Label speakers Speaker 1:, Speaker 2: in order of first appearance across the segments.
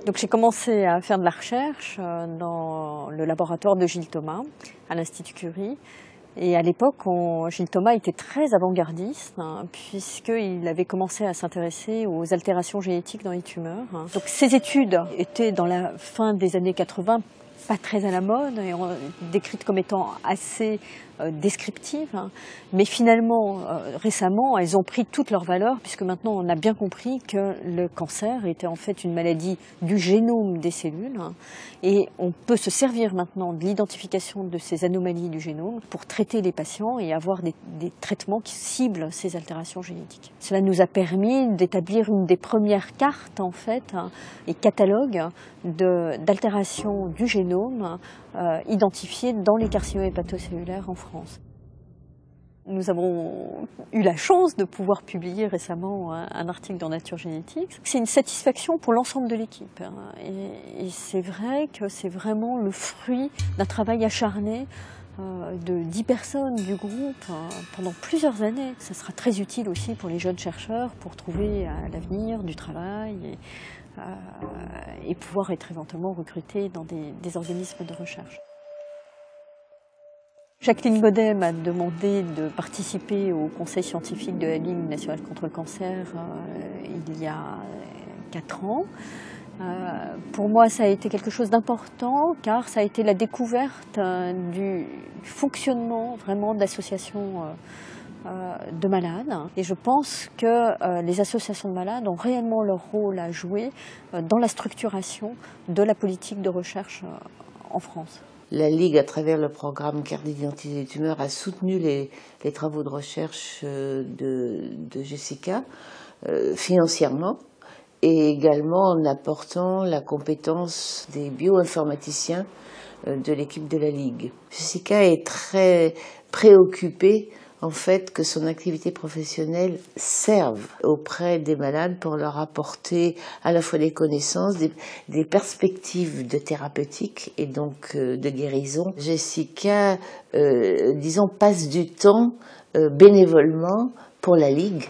Speaker 1: Donc j'ai commencé à faire de la recherche dans le laboratoire de Gilles Thomas, à l'Institut Curie. Et à l'époque, Gilles Thomas était très avant-gardiste, puisqu'il avait commencé à s'intéresser aux altérations génétiques dans les tumeurs. Donc ces études étaient dans la fin des années 80, pas très à la mode, et décrites comme étant assez descriptives. Mais finalement, récemment, elles ont pris toute leur valeur, puisque maintenant on a bien compris que le cancer était en fait une maladie du génome des cellules. Et on peut se servir maintenant de l'identification de ces anomalies du génome pour traiter les patients et avoir des traitements qui ciblent ces altérations génétiques. Cela nous a permis d'établir une des premières cartes en fait et catalogues d'altérations du génome identifiées dans les carcinomes hépatocellulaires en France. Nous avons eu la chance de pouvoir publier récemment un article dans Nature Génétique. C'est une satisfaction pour l'ensemble de l'équipe. Et c'est vrai que c'est vraiment le fruit d'un travail acharné de 10 personnes du groupe pendant plusieurs années. Ça sera très utile aussi pour les jeunes chercheurs pour trouver à l'avenir du travail et pouvoir être éventuellement recrutés dans des organismes de recherche. Jacqueline Godet m'a demandé de participer au conseil scientifique de la Ligue nationale contre le cancer il y a 4 ans. Pour moi, ça a été quelque chose d'important car ça a été la découverte du fonctionnement vraiment d'associations de malades. Et je pense que les associations de malades ont réellement leur rôle à jouer dans la structuration de la politique de recherche en France.
Speaker 2: La Ligue, à travers le programme Carte d'identité des tumeurs, a soutenu les travaux de recherche de Jessica financièrement et également en apportant la compétence des bioinformaticiens de l'équipe de la Ligue. Jessica est très préoccupée en fait que son activité professionnelle serve auprès des malades pour leur apporter à la fois des connaissances, des perspectives de thérapeutique et donc de guérison. Jessica, disons, passe du temps bénévolement pour la Ligue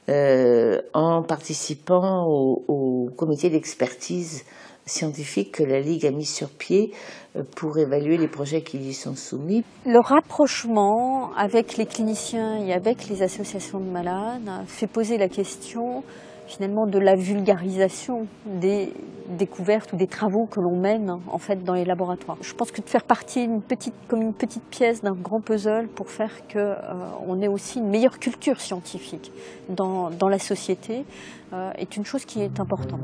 Speaker 2: en participant au comité d'expertise scientifique que la Ligue a mis sur pied pour évaluer les projets qui lui sont soumis.
Speaker 1: Le rapprochement avec les cliniciens et avec les associations de malades fait poser la question finalement de la vulgarisation des découvertes ou des travaux que l'on mène en fait dans les laboratoires. Je pense que de faire partie comme une petite pièce d'un grand puzzle pour faire qu'on ait aussi une meilleure culture scientifique dans la société est une chose qui est importante.